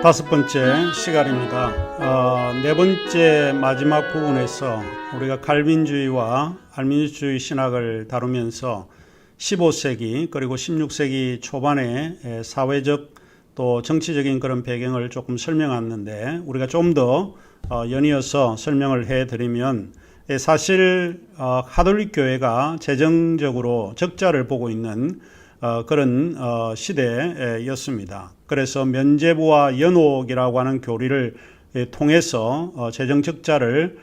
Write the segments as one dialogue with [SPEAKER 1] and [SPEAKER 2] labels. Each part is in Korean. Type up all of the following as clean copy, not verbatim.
[SPEAKER 1] 5번째 시간입니다. 네 번째 마지막 부분에서 우리가 칼빈주의와 알미니주의 신학을 다루면서 15세기 그리고 16세기 초반의 사회적 또 정치적인 그런 배경을 조금 설명했는데, 우리가 좀 더 연이어서 설명을 해드리면, 사실 가톨릭 교회가 재정적으로 적자를 보고 있는 그런 시대였습니다. 그래서 면죄부와 연옥이라고 하는 교리를 통해서 재정 적자를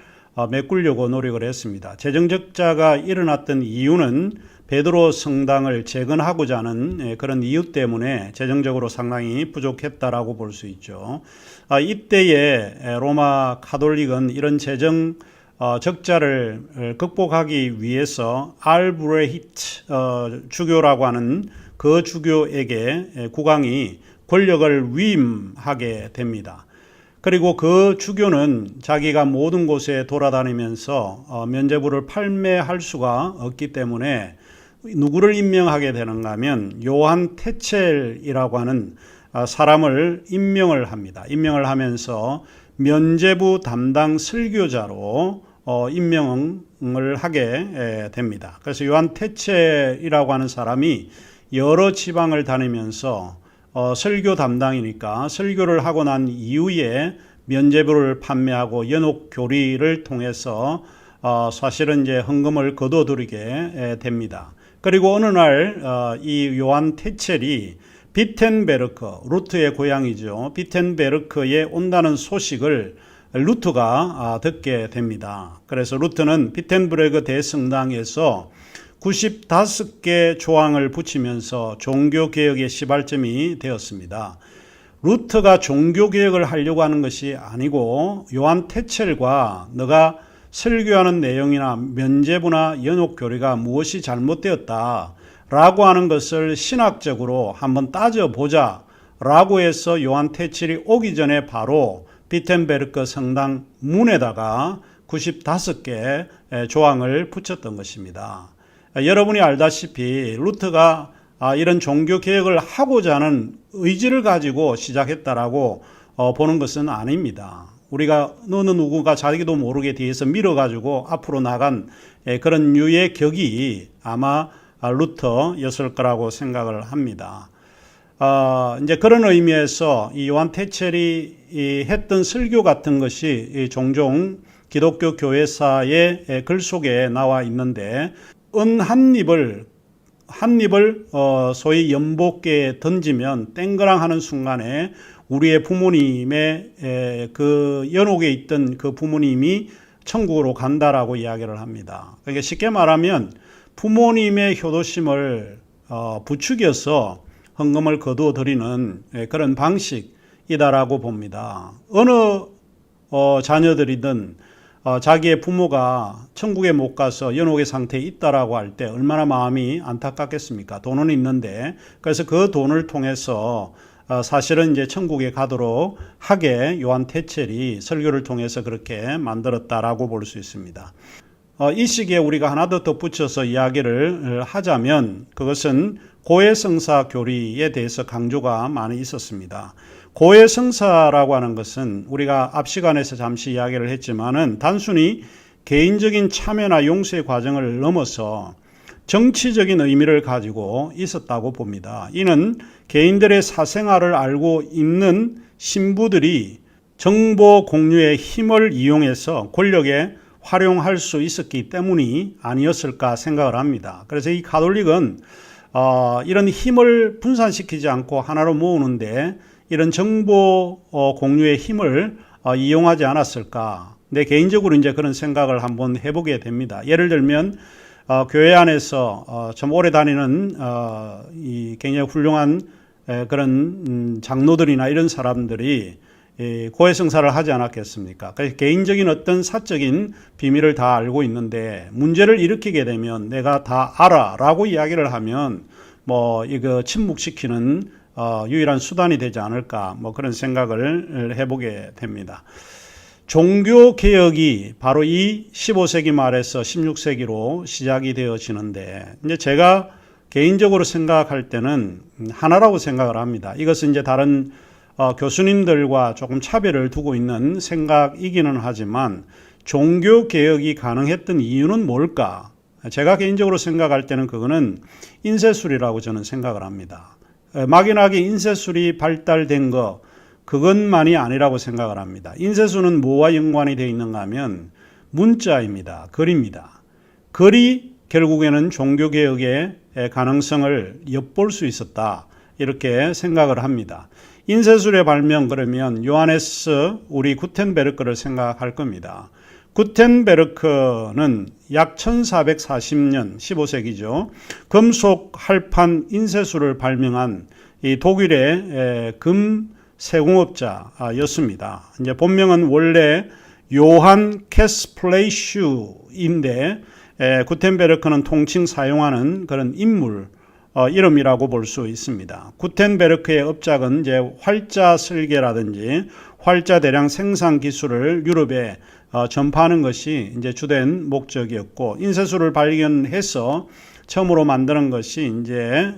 [SPEAKER 1] 메꾸려고 노력을 했습니다. 재정 적자가 일어났던 이유는 베드로 성당을 재건하고자 하는 그런 이유 때문에 재정적으로 상당히 부족했다라고 볼 수 있죠. 이때에 로마 가톨릭은 이런 재정 적자를 극복하기 위해서 알브레히트 주교라고 하는 그 주교에게 국왕이 권력을 위임하게 됩니다. 그리고 그 주교는 자기가 모든 곳에 돌아다니면서 면죄부를 판매할 수가 없기 때문에 누구를 임명하게 되는가 하면 요한 테첼이라고 하는 사람을 임명을 합니다. 임명을 하면서 면죄부 담당 설교자로 임명을 하게 됩니다. 그래서 요한 테첼이라고 하는 사람이 여러 지방을 다니면서 설교 담당이니까 설교를 하고 난 이후에 면죄부를 판매하고 연옥 교리를 통해서 사실은 이제 헌금을 거둬들이게 됩니다. 그리고 어느 날 이 요한 테첼이 비텐베르크, 루트의 고향이죠. 비텐베르크에 온다는 소식을 루트가 듣게 됩니다. 그래서 루트는 비텐베르크 대성당에서 95개 조항을 붙이면서 종교개혁의 시발점이 되었습니다. 루트가 종교개혁을 하려고 하는 것이 아니고 요한 테첼과 너가 설교하는 내용이나 면죄부나 연옥교리가 무엇이 잘못되었다 라고 하는 것을 신학적으로 한번 따져보자 라고 해서 요한 테첼이 오기 전에 바로 비텐베르크 성당 문에다가 95개 조항을 붙였던 것입니다. 여러분이 알다시피 루트가 이런 종교개혁을 하고자 하는 의지를 가지고 시작했다라고 보는 것은 아닙니다. 우리가 어느 누구가 자기도 모르게 뒤에서 밀어가지고 앞으로 나간 그런 류의 격이 아마 루터였을 거라고 생각을 합니다. 이제 그런 의미에서 이 요한 테첼이 했던 설교 같은 것이 종종 기독교 교회사의 글 속에 나와 있는데, 은 한 입을 소위 연복계에 던지면 땡그랑 하는 순간에 우리의 부모님의 그 연옥에 있던 그 부모님이 천국으로 간다라고 이야기를 합니다. 그러니까 쉽게 말하면 부모님의 효도심을 부추겨서 헌금을 거두어 드리는 그런 방식이다라고 봅니다. 어느 자녀들이든 자기의 부모가 천국에 못 가서 연옥의 상태에 있다라고 할 때 얼마나 마음이 안타깝겠습니까? 돈은 있는데. 그래서 그 돈을 통해서 사실은 이제 천국에 가도록 하게 요한 테첼이 설교를 통해서 그렇게 만들었다라고 볼 수 있습니다. 이 시기에 우리가 하나 더 덧붙여서 이야기를 하자면, 그것은 고해성사 교리에 대해서 강조가 많이 있었습니다. 고해성사라고 하는 것은 우리가 앞 시간에서 잠시 이야기를 했지만은 단순히 개인적인 참여나 용서의 과정을 넘어서 정치적인 의미를 가지고 있었다고 봅니다. 이는 개인들의 사생활을 알고 있는 신부들이 정보 공유의 힘을 이용해서 권력에 활용할 수 있었기 때문이 아니었을까 생각을 합니다. 그래서 이 가톨릭은 이런 힘을 분산시키지 않고 하나로 모으는데 이런 정보 공유의 힘을 이용하지 않았을까. 내 개인적으로 이제 그런 생각을 한번 해보게 됩니다. 예를 들면 교회 안에서 좀 오래 다니는 이 굉장히 훌륭한 그런 장로들이나 이런 사람들이 고해성사를 하지 않았겠습니까? 그래서 개인적인 어떤 사적인 비밀을 다 알고 있는데 문제를 일으키게 되면 내가 다 알아 라고 이야기를 하면 이거 침묵시키는 유일한 수단이 되지 않을까, 그런 생각을 해보게 됩니다. 종교개혁이 바로 이 15세기 말에서 16세기로 시작이 되어지는데, 이제 제가 개인적으로 생각할 때는 하나라고 생각을 합니다. 이것은 이제 다른 교수님들과 조금 차별을 두고 있는 생각이기는 하지만 종교개혁이 가능했던 이유는 뭘까? 제가 개인적으로 생각할 때는 그거는 인쇄술이라고 저는 생각을 합니다. 막연하게 인쇄술이 발달된 거 그것만이 아니라고 생각을 합니다. 인쇄술은 뭐와 연관이 되어 있는가 하면 문자입니다. 글입니다. 글이 결국에는 종교개혁의 가능성을 엿볼 수 있었다. 이렇게 생각을 합니다. 인쇄술의 발명 그러면 요하네스 우리 구텐베르크를 생각할 겁니다. 구텐베르크는 약 1440년 15세기죠. 금속 활판 인쇄술을 발명한 이 독일의 금 세공업자였습니다. 이제 본명은 원래 요한 캐스플레이슈인데 구텐베르크는 통칭 사용하는 그런 인물 이름이라고 볼 수 있습니다. 구텐베르크의 업적은 이제 활자 설계라든지 활자 대량 생산 기술을 유럽에 전파하는 것이 이제 주된 목적이었고, 인쇄술을 발견해서 처음으로 만드는 것이 이제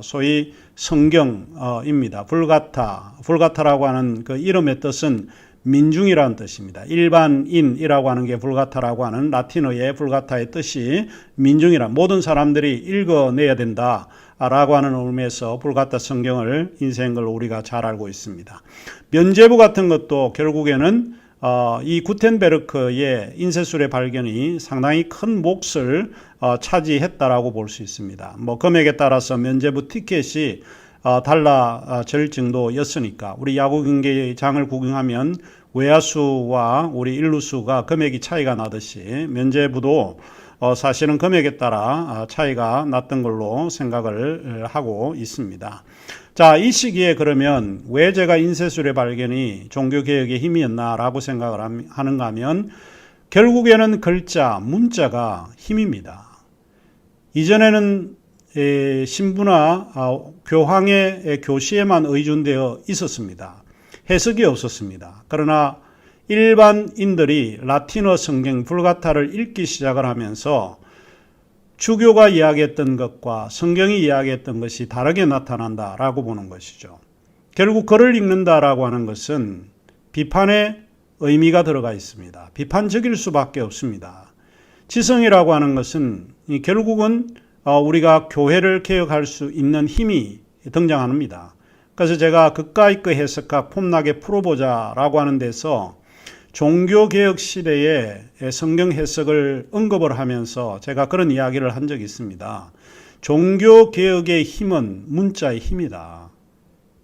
[SPEAKER 1] 소위 성경입니다. 불가타라고 하는 그 이름의 뜻은 민중이라는 뜻입니다. 일반인이라고 하는 게 불가타라고 하는 라틴어의 불가타의 뜻이 민중이라, 모든 사람들이 읽어내야 된다라고 하는 의미에서 불가타 성경을 인쇄한 걸 우리가 잘 알고 있습니다. 면죄부 같은 것도 결국에는 이 구텐베르크의 인쇄술의 발견이 상당히 큰 몫을 차지했다라고 볼 수 있습니다. 뭐 금액에 따라서 면죄부 티켓이 달라질 정도였으니까, 우리 야구 경기장을 구경하면 외야수와 우리 일루수가 금액이 차이가 나듯이 면죄부도 사실은 금액에 따라 차이가 났던 걸로 생각을 하고 있습니다. 자, 이 시기에 그러면 왜 제가 인쇄술의 발견이 종교개혁의 힘이었나라고 생각을 하는가 하면, 결국에는 글자, 문자가 힘입니다. 이전에는 신부나 교황의 교시에만 의존되어 있었습니다. 해석이 없었습니다. 그러나 일반인들이 라틴어 성경 불가타를 읽기 시작을 하면서 주교가 이야기했던 것과 성경이 이야기했던 것이 다르게 나타난다라고 보는 것이죠. 결국 글을 읽는다라고 하는 것은 비판의 의미가 들어가 있습니다. 비판적일 수밖에 없습니다. 지성이라고 하는 것은 결국은 우리가 교회를 개혁할 수 있는 힘이 등장합니다. 그래서 제가 그까 이까 해석학 폼나게 풀어보자라고 하는 데서 종교개혁 시대에 성경 해석을 언급을 하면서 제가 그런 이야기를 한 적이 있습니다. 종교개혁의 힘은 문자의 힘이다.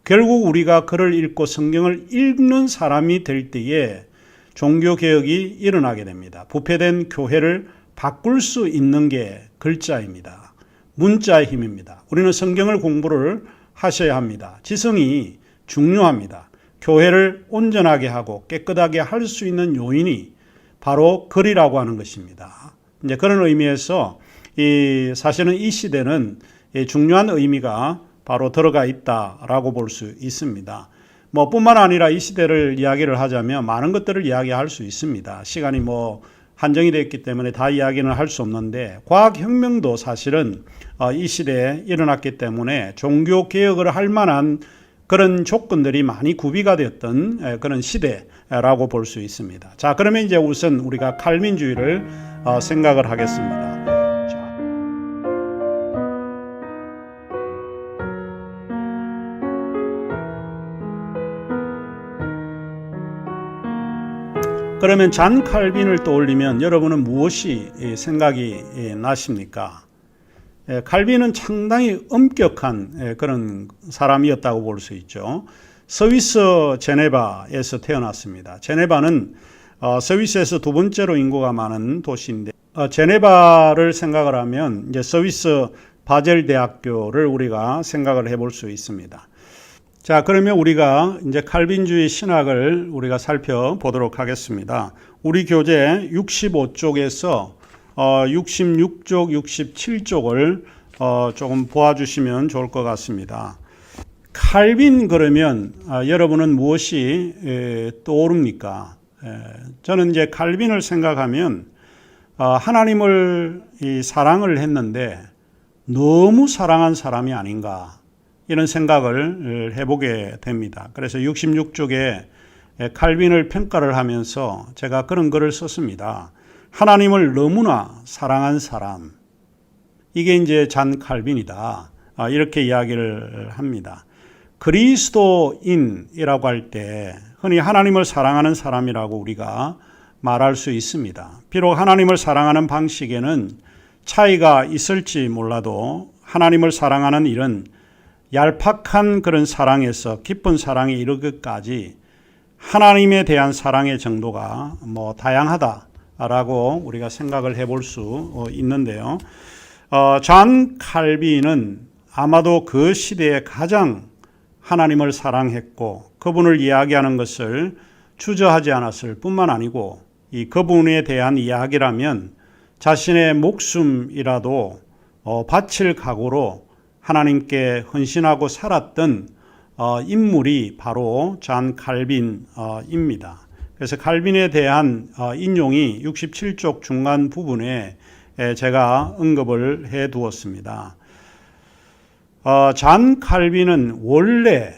[SPEAKER 1] 결국 우리가 글을 읽고 성경을 읽는 사람이 될 때에 종교개혁이 일어나게 됩니다. 부패된 교회를 바꿀 수 있는 게 글자입니다. 문자의 힘입니다. 우리는 성경을 공부를 하셔야 합니다. 지성이 중요합니다. 교회를 온전하게 하고 깨끗하게 할 수 있는 요인이 바로 글이라고 하는 것입니다. 이제 그런 의미에서 사실은 이 시대는 중요한 의미가 바로 들어가 있다라고 볼 수 있습니다. 뭐 뿐만 아니라 이 시대를 이야기를 하자면 많은 것들을 이야기할 수 있습니다. 시간이 한정이 되어 있기 때문에 다 이야기는 할 수 없는데, 과학혁명도 사실은 이 시대에 일어났기 때문에 종교개혁을 할 만한 그런 조건들이 많이 구비가 되었던 그런 시대라고 볼 수 있습니다. 자, 그러면 이제 우선 우리가 칼빈주의를 생각을 하겠습니다. 그러면 잔 칼빈을 떠올리면 여러분은 무엇이 생각이 나십니까? 칼빈은 상당히 엄격한 그런 사람이었다고 볼 수 있죠. 스위스 제네바에서 태어났습니다. 제네바는 스위스에서 두 번째로 인구가 많은 도시인데, 제네바를 생각을 하면 이제 스위스 바젤 대학교를 우리가 생각을 해볼 수 있습니다. 자, 그러면 우리가 이제 칼빈주의 신학을 우리가 살펴보도록 하겠습니다. 우리 교재 65쪽에서 66쪽, 67쪽을 조금 보아주시면 좋을 것 같습니다. 칼빈 그러면 여러분은 무엇이 떠오릅니까? 저는 이제 칼빈을 생각하면 하나님을 사랑을 했는데 너무 사랑한 사람이 아닌가 이런 생각을 해보게 됩니다. 그래서 66쪽에 칼빈을 평가를 하면서 제가 그런 글을 썼습니다. 하나님을 너무나 사랑한 사람. 이게 이제 잔 칼빈이다. 이렇게 이야기를 합니다. 그리스도인이라고 할 때 흔히 하나님을 사랑하는 사람이라고 우리가 말할 수 있습니다. 비록 하나님을 사랑하는 방식에는 차이가 있을지 몰라도 하나님을 사랑하는 일은 얄팍한 그런 사랑에서 깊은 사랑에 이르기까지 하나님에 대한 사랑의 정도가 다양하다라고 우리가 생각을 해볼 수 있는데요. 잔 칼빈은 아마도 그 시대에 가장 하나님을 사랑했고 그분을 이야기하는 것을 주저하지 않았을 뿐만 아니고 이 그분에 대한 이야기라면 자신의 목숨이라도 바칠 각오로 하나님께 헌신하고 살았던 인물이 바로 잔 칼빈입니다. 그래서 칼빈에 대한 인용이 67쪽 중간 부분에 제가 언급을 해 두었습니다. 잔 칼빈은 원래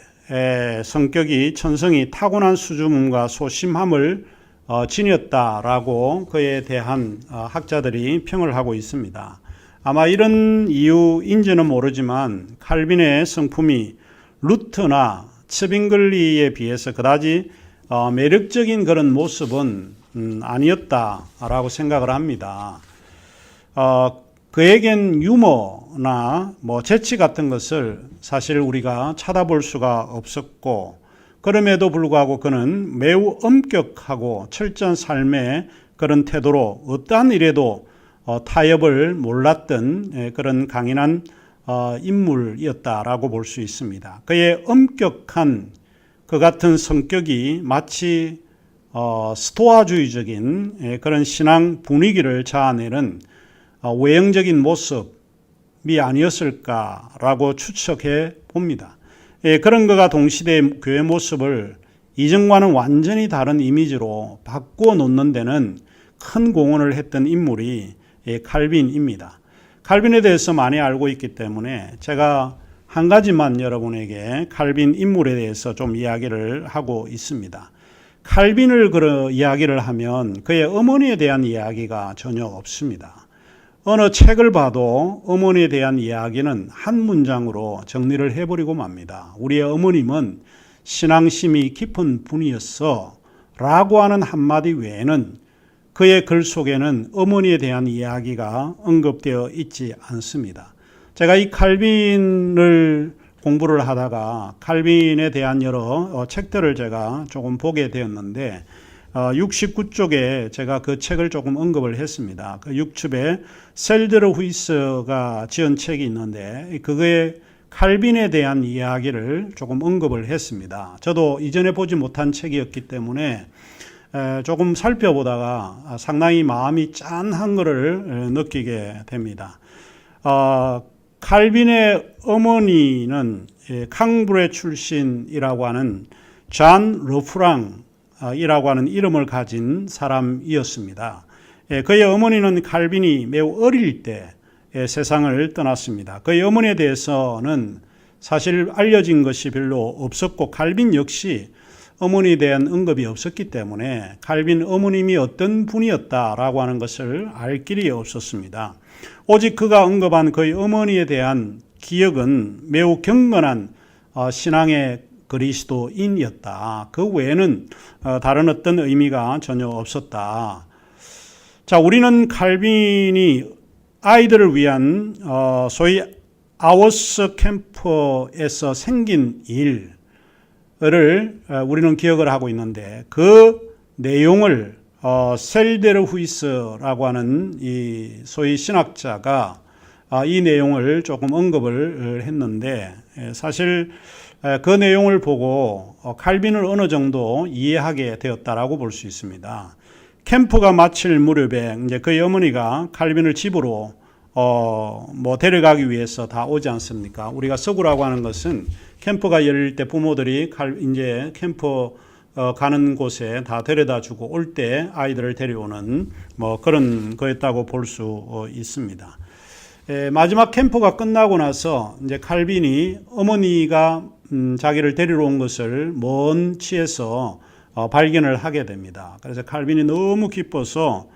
[SPEAKER 1] 성격이 천성이 타고난 수줍음과 소심함을 지녔다라고 그에 대한 학자들이 평을 하고 있습니다. 아마 이런 이유인지는 모르지만 칼빈의 성품이 루터나 츠빙글리에 비해서 그다지 매력적인 그런 모습은 아니었다라고 생각을 합니다. 그에겐 유머나 재치 같은 것을 사실 우리가 찾아볼 수가 없었고 그럼에도 불구하고 그는 매우 엄격하고 철저한 삶의 그런 태도로 어떠한 일에도 타협을 몰랐던 그런 강인한 인물이었다라고 볼 수 있습니다. 그의 엄격한 그 같은 성격이 마치 스토아주의적인 그런 신앙 분위기를 자아내는 외형적인 모습이 아니었을까라고 추측해 봅니다. 그런 것과 동시대의 교회 모습을 이전과는 완전히 다른 이미지로 바꾸어 놓는 데는 큰 공헌을 했던 인물이 칼빈입니다. 칼빈에 대해서 많이 알고 있기 때문에 제가 한 가지만 여러분에게 칼빈 인물에 대해서 좀 이야기를 하고 있습니다. 칼빈을 이야기를 하면 그의 어머니에 대한 이야기가 전혀 없습니다. 어느 책을 봐도 어머니에 대한 이야기는 한 문장으로 정리를 해버리고 맙니다. 우리의 어머님은 신앙심이 깊은 분이었어 라고 하는 한마디 외에는 그의 글 속에는 어머니에 대한 이야기가 언급되어 있지 않습니다. 제가 이 칼빈을 공부를 하다가 칼빈에 대한 여러 책들을 제가 조금 보게 되었는데 69쪽에 제가 그 책을 조금 언급을 했습니다. 그 6첩에 셀드르 후이스가 지은 책이 있는데 그거에 칼빈에 대한 이야기를 조금 언급을 했습니다. 저도 이전에 보지 못한 책이었기 때문에 조금 살펴보다가 상당히 마음이 짠한 것을 느끼게 됩니다. 칼빈의 어머니는 캉브레 출신이라고 하는 잔 르프랑 이라고 하는 이름을 가진 사람이었습니다. 그의 어머니는 칼빈이 매우 어릴 때 세상을 떠났습니다. 그의 어머니에 대해서는 사실 알려진 것이 별로 없었고 칼빈 역시 어머니에 대한 언급이 없었기 때문에 칼빈 어머님이 어떤 분이었다라고 하는 것을 알 길이 없었습니다. 오직 그가 언급한 그의 어머니에 대한 기억은 매우 경건한 신앙의 그리스도인이었다. 그 외에는 다른 어떤 의미가 전혀 없었다. 자, 우리는 칼빈이 아이들을 위한 소위 아워스 캠프에서 생긴 일을 우리는 기억을 하고 있는데 그 내용을 셀데르 후이스라고 하는 이 소위 신학자가 이 내용을 조금 언급을 했는데 사실 그 내용을 보고 칼빈을 어느 정도 이해하게 되었다라고 볼 수 있습니다. 캠프가 마칠 무렵에 이제 그의 어머니가 칼빈을 집으로 데려가기 위해서 다 오지 않습니까? 우리가 서구라고 하는 것은 캠프가 열릴 때 부모들이 이제 캠프 가는 곳에 다 데려다 주고 올 때 아이들을 데려오는 그런 거였다고 볼 수 있습니다. 마지막 캠프가 끝나고 나서 이제 칼빈이 어머니가 자기를 데리러 온 것을 먼 치에서 발견을 하게 됩니다. 그래서 칼빈이 너무 기뻐서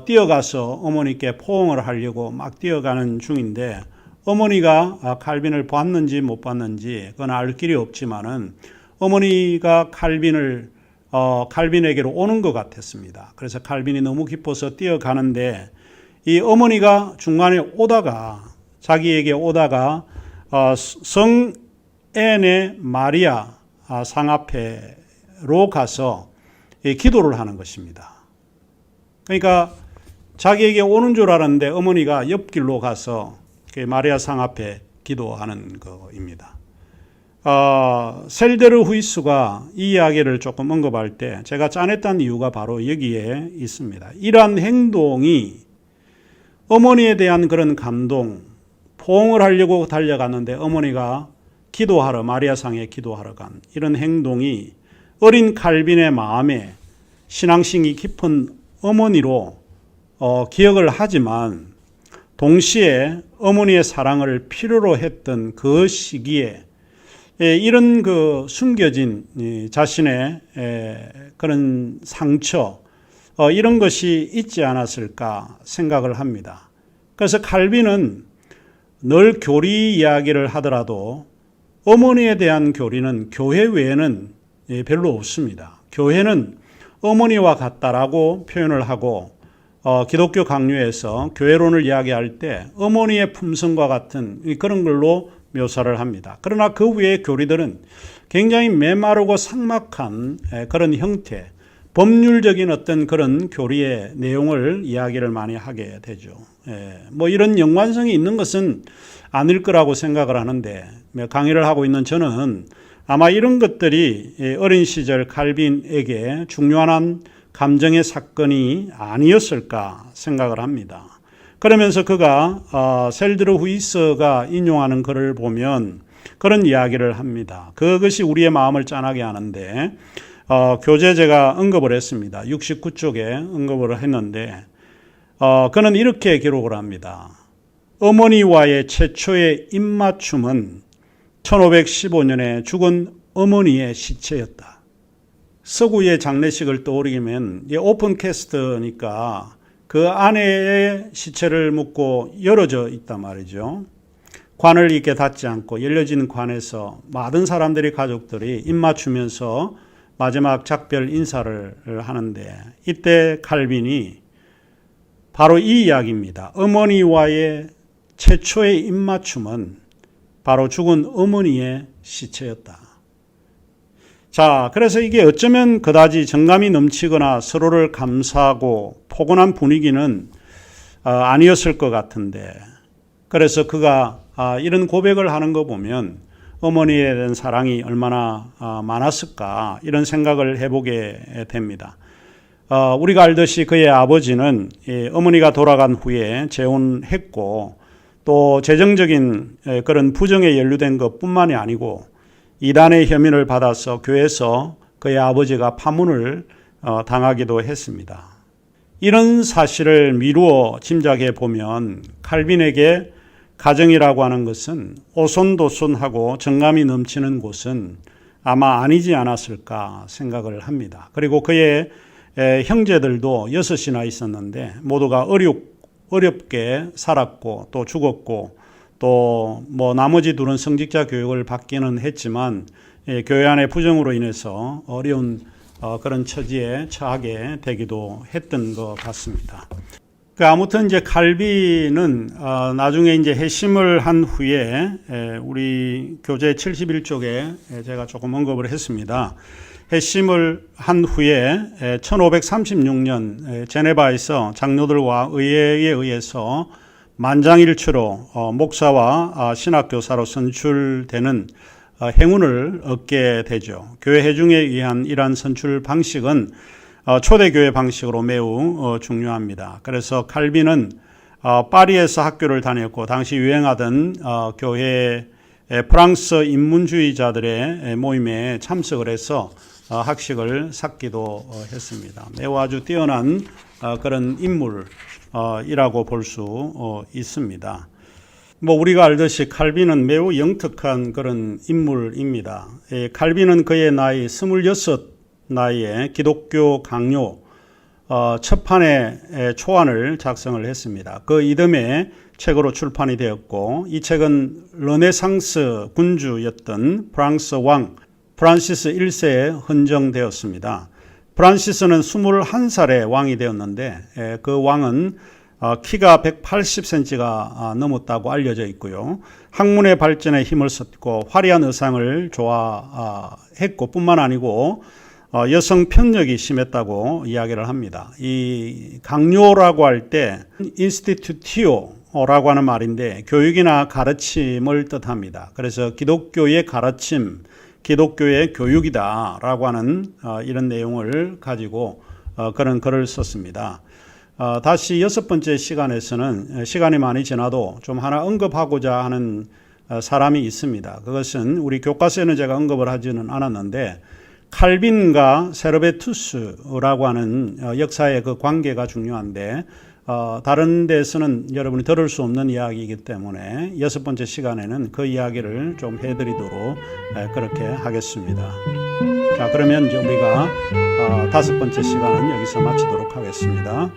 [SPEAKER 1] 뛰어가서 어머니께 포옹을 하려고 막 뛰어가는 중인데 어머니가 칼빈을 봤는지 못 봤는지 그건 알 길이 없지만은 어머니가 칼빈에게로 오는 것 같았습니다. 그래서 칼빈이 너무 기뻐서 뛰어가는데 이 어머니가 중간에 오다가 자기에게 오다가 성 앤의 마리아 상 앞에로 가서 기도를 하는 것입니다. 그러니까 자기에게 오는 줄 알았는데 어머니가 옆길로 가서 마리아 상 앞에 기도하는 것입니다. 셀데르 후이스가 이 이야기를 조금 언급할 때 제가 짠했다는 이유가 바로 여기에 있습니다. 이러한 행동이 어머니에 대한 그런 감동, 포옹을 하려고 달려갔는데 어머니가 기도하러 마리아상에 기도하러 간 이런 행동이 어린 칼빈의 마음에 신앙심이 깊은 어머니로 기억을 하지만 동시에 어머니의 사랑을 필요로 했던 그 시기에 이런 그 숨겨진 자신의 그런 상처 이런 것이 있지 않았을까 생각을 합니다. 그래서 칼빈은 늘 교리 이야기를 하더라도 어머니에 대한 교리는 교회 외에는 별로 없습니다. 교회는 어머니와 같다라고 표현을 하고 기독교 강요에서 교회론을 이야기할 때 어머니의 품성과 같은 그런 걸로 묘사를 합니다. 그러나 그 외의 교리들은 굉장히 메마르고 삭막한 그런 형태, 법률적인 어떤 그런 교리의 내용을 이야기를 많이 하게 되죠. 뭐 이런 연관성이 있는 것은 아닐 거라고 생각을 하는데 강의를 하고 있는 저는 아마 이런 것들이 어린 시절 칼빈에게 중요한 감정의 사건이 아니었을까 생각을 합니다. 그러면서 그가 셀드르 후이스가 인용하는 글을 보면 그런 이야기를 합니다. 그것이 우리의 마음을 짠하게 하는데 교재 제가 언급을 했습니다. 69쪽에 언급을 했는데 그는 이렇게 기록을 합니다. 어머니와의 최초의 입맞춤은 1515년에 죽은 어머니의 시체였다. 서구의 장례식을 떠올리면 오픈 캐스트니까 그 안에 시체를 묻고 열어져 있단 말이죠. 관을 이렇게 닫지 않고 열려진 관에서 많은 사람들이 가족들이 입맞추면서 마지막 작별 인사를 하는데 이때 칼빈이 바로 이 이야기입니다. 어머니와의 최초의 입맞춤은 바로 죽은 어머니의 시체였다. 자, 그래서 이게 어쩌면 그다지 정감이 넘치거나 서로를 감싸고 포근한 분위기는 아니었을 것 같은데 그래서 그가 이런 고백을 하는 거 보면 어머니에 대한 사랑이 얼마나 많았을까 이런 생각을 해보게 됩니다. 우리가 알듯이 그의 아버지는 어머니가 돌아간 후에 재혼했고 또 재정적인 그런 부정에 연루된 것뿐만이 아니고 이단의 혐의를 받아서 교회에서 그의 아버지가 파문을 당하기도 했습니다. 이런 사실을 미루어 짐작해 보면 칼빈에게 가정이라고 하는 것은 오손도손하고 정감이 넘치는 곳은 아마 아니지 않았을까 생각을 합니다. 그리고 그의 형제들도 6이나 있었는데 모두가 어렵게 살았고 또 죽었고 또 뭐 나머지 둘은 성직자 교육을 받기는 했지만 교회 안의 부정으로 인해서 어려운 그런 처지에 처하게 되기도 했던 것 같습니다. 아무튼 이제 칼빈은 나중에 이제 회심을 한 후에 우리 교재 71쪽에 제가 조금 언급을 했습니다. 회심을 한 후에 1536년 제네바에서 장로들과 의회에 의해서 만장일치로 목사와 신학교사로 선출되는 행운을 얻게 되죠. 교회 회중에 의한 이러한 선출 방식은 초대교회 방식으로 매우 중요합니다. 그래서 칼빈은 파리에서 학교를 다녔고 당시 유행하던 교회 프랑스 인문주의자들의 모임에 참석을 해서 학식을 쌓기도 했습니다. 매우 아주 뛰어난 그런 인물이라고 볼 수 있습니다. 뭐 우리가 알듯이 칼빈은 매우 영특한 그런 인물입니다. 칼빈은 그의 나이 26 나이에 기독교 강요 첫 판의 초안을 작성을 했습니다. 그 이듬해 책으로 출판이 되었고, 이 책은 르네상스 군주였던 프랑스 왕 프란시스 1세에 헌정되었습니다. 프란시스는 21살에 왕이 되었는데 그 왕은 키가 180cm가 넘었다고 알려져 있고요. 학문의 발전에 힘을 썼고 화려한 의상을 좋아했고 뿐만 아니고 여성 편력이 심했다고 이야기를 합니다. 이 강요라고 할 때 인스티튜티오라고 하는 말인데 교육이나 가르침을 뜻합니다. 그래서 기독교의 가르침, 기독교의 교육이다라고 하는 이런 내용을 가지고 그런 글을 썼습니다. 다시 6번째 시간에서는 시간이 많이 지나도 좀 하나 언급하고자 하는 사람이 있습니다. 그것은 우리 교과서에는 제가 언급을 하지는 않았는데 칼빈과 세르베투스라고 하는 역사의 그 관계가 중요한데 다른 데서는 여러분이 들을 수 없는 이야기이기 때문에 6번째 시간에는 그 이야기를 좀 해드리도록 그렇게 하겠습니다. 자, 그러면 이제 우리가 5번째 시간은 여기서 마치도록 하겠습니다.